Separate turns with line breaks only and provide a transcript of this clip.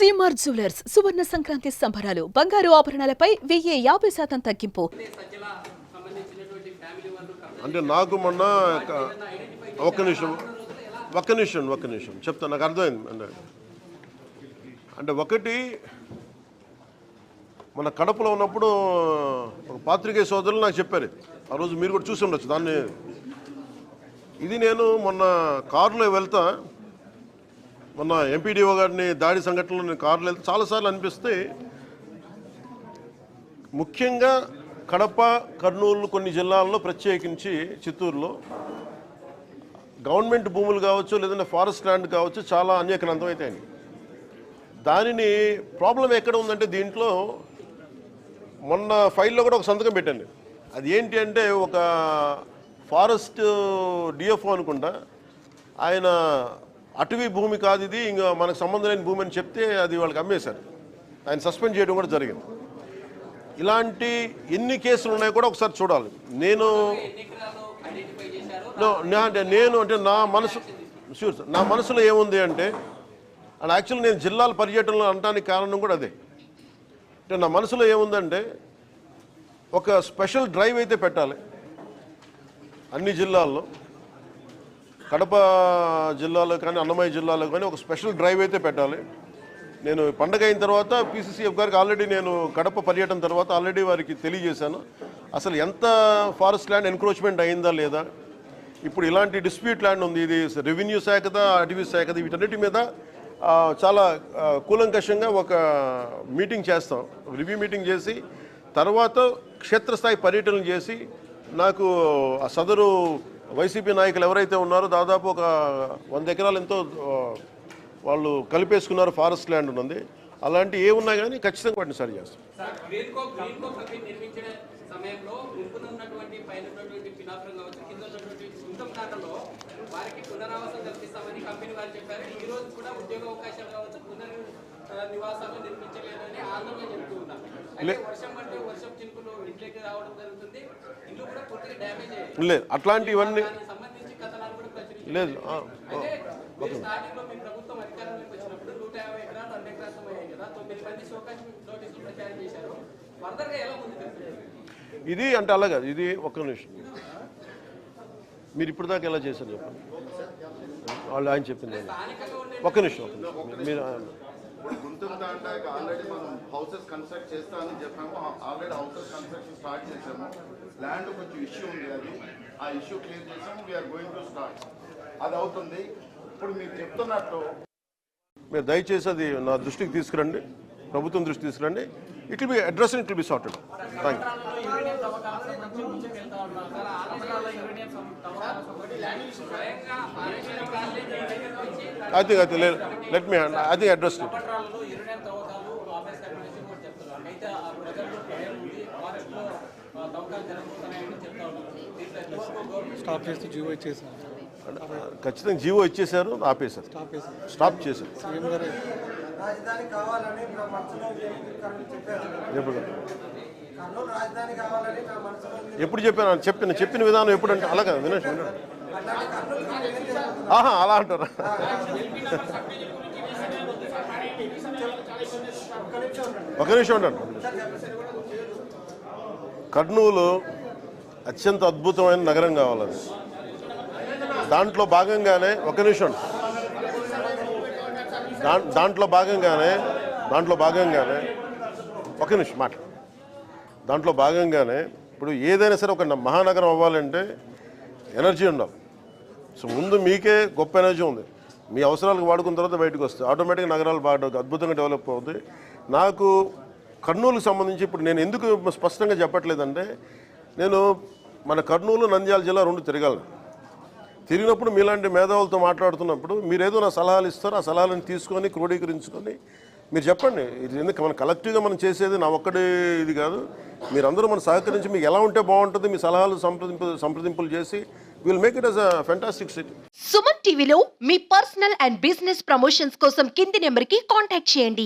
CMR jewellers సువర్ణ సంక్రాంతి సంబరాలు బంగారు ఆభరణాలపై 1050% తగ్గింపు.
అంటే నాకు మొన్న ఒక్క నిమిషం చెప్తాను, నాకు అర్థమైంది. అంటే ఒకటి మన కడపలో ఉన్నప్పుడు ఒక పాత్రికేయ సోదరులు నాకు చెప్పారు, ఆ రోజు మీరు కూడా చూసి ఉండొచ్చు దాన్ని. ఇది నేను మొన్న కారులో వెళ్తా, మొన్న ఎంపీడీఓ గారిని దాడి సంఘటనలో నేను కారులో వెళ్తే చాలాసార్లు అనిపిస్తే, ముఖ్యంగా కడప, కర్నూలు కొన్ని జిల్లాల్లో, ప్రత్యేకించి చిత్తూరులో గవర్నమెంట్ భూములు కావచ్చు, లేదంటే ఫారెస్ట్ ల్యాండ్ కావచ్చు, చాలా అన్యాక్రాంతం అవుతాయండి. దానిని ప్రాబ్లం ఎక్కడ ఉందంటే, దీంట్లో మొన్న ఫైల్లో కూడా ఒక సంతకం పెట్టండి. అది ఏంటి అంటే, ఒక ఫారెస్ట్ డిఎఫ్ఓ అనుకుంటా, ఆయన అటవీ భూమి కాదు ఇది, ఇంకా మనకు సంబంధం లేని భూమి అని చెప్తే అది వాళ్ళకి అమ్మేశారు. ఆయన సస్పెండ్ చేయడం కూడా జరిగింది. ఇలాంటి ఎన్ని కేసులు ఉన్నాయో కూడా ఒకసారి చూడాలి. నేను అంటే నా మనసులో ఏముంది అంటే, అండ్ యాక్చువల్లీ నేను జిల్లాల పర్యటనలో అనడానికి కారణం కూడా అదే. అంటే నా మనసులో ఏముందంటే, ఒక స్పెషల్ డ్రైవ్ అయితే పెట్టాలి అన్ని జిల్లాల్లో, కడప జిల్లాలో కానీ అన్నమయ్య జిల్లాలో కానీ ఒక స్పెషల్ డ్రైవ్ అయితే పెట్టాలి. నేను పండగ అయిన తర్వాత పీసీసీఎఫ్ గారికి ఆల్రెడీ నేను కడప పర్యటన తర్వాత ఆల్రెడీ వారికి తెలియజేశాను, అసలు ఎంత ఫారెస్ట్ ల్యాండ్ ఎన్క్రోచ్మెంట్ అయిందా లేదా. ఇప్పుడు ఇలాంటి డిస్ప్యూట్ ల్యాండ్ ఉంది, ఇది రెవెన్యూ శాఖదా, అటవీ శాఖదా, వీటన్నిటి మీద చాలా కూలంకషంగా ఒక మీటింగ్ చేస్తాం, రివ్యూ మీటింగ్ చేసి తర్వాత క్షేత్రస్థాయి పర్యటనలు చేసి, నాకు ఆ సదరు వైసీపీ నాయకులు ఎవరైతే ఉన్నారో దాదాపు ఒక 100 ఎకరాలు ఎంతో వాళ్ళు కలిపేసుకున్నారు, ఫారెస్ట్ ల్యాండ్ ఉంది. అలాంటి ఏ ఉన్నా కానీ ఖచ్చితంగా వాటిని సరి చేస్తాం. లేదు అట్లాంటివన్నీ లేదు. ఇది అంటే అలాగా, ఇది ఒక్క నిమిషం, మీరు ఇప్పుడు దాకా ఎలా చేశారు చెప్పండి. వాళ్ళు ఆయన చెప్పింది ఒక్క నిమిషం మీరు
గుంటూరు దాంట్లో ఆల్రెడీ మనం హౌసెస్ కన్స్ట్రక్ట్ చేస్తామని చెప్పాము, ఆల్రెడీ హౌసెస్ కన్స్ట్రక్షన్ స్టార్ట్ చేసాము. ల్యాండ్ కొంచెం ఇష్యూ ఉంది, అది ఆ ఇష్యూ క్లియర్ చేసాము. వీఆర్ గోయింగ్ టు స్టార్ట్, అది అవుతుంది. ఇప్పుడు మీరు చెప్తున్నట్టు
మీరు దయచేసి అది నా దృష్టికి తీసుకురండి, ప్రభుత్వం దృష్టి తీసుకురండి. It will be address, it will be sorted. Thank you. అయితే లెట్ మీ అది అడ్రస్
స్టాప్ చేసి జీవో ఇచ్చేసారు.
ఖచ్చితంగా జీవో ఇచ్చేశారు, ఆపేశారు, స్టాప్ చేశారు. ఎప్పుడు చెప్పిన విధానం ఎప్పుడు అంటే అలాగా వినేష్ అలా అంటారా? ఒక నిమిషం ఉండండి. కర్నూలు అత్యంత అద్భుతమైన నగరం కావాలని, దాంట్లో భాగంగానే ఒక నిమిషం దాంట్లో భాగంగానే ఒక నిమిషం మాట దాంట్లో భాగంగానే ఇప్పుడు ఏదైనా సరే ఒక మహానగరం అవ్వాలంటే ఎనర్జీ ఉండాలి. సో ముందు మీకే గొప్ప ఎనర్జీ ఉంది, మీ అవసరాలకు వాడుకున్న తర్వాత బయటకు వస్తాయి, ఆటోమేటిక్గా నగరాలు బాగా అద్భుతంగా డెవలప్ అవుతాయి. నాకు కర్నూలుకి సంబంధించి ఇప్పుడు నేను ఎందుకు స్పష్టంగా చెప్పట్లేదంటే, నేను మన కర్నూలు, నంద్యాల జిల్లా రెండు తిరిగినప్పుడు మీలాంటి మేధావులతో మాట్లాడుతున్నప్పుడు మీరేదో నా సలహాలు ఇస్తారు, ఆ సలహాలను తీసుకొని క్రోడీకరించుకొని మీరు చెప్పండి. ఇది ఎందుకు మన కలెక్టివ్గా మనం చేసేది నా ఒక్కడే ఇది కాదు, మీరందరూ మన సహకరించి మీకు ఎలా ఉంటే బాగుంటుంది, మీ సలహాలు సంప్రదింపులు చేసి will make it as a fantastic city.
Suman టీవీలో మీ పర్సనల్ అండ్ బిజినెస్ ప్రమోషన్స్ కోసం కింది నెంబర్కి కాంటాక్ట్ చేయండి.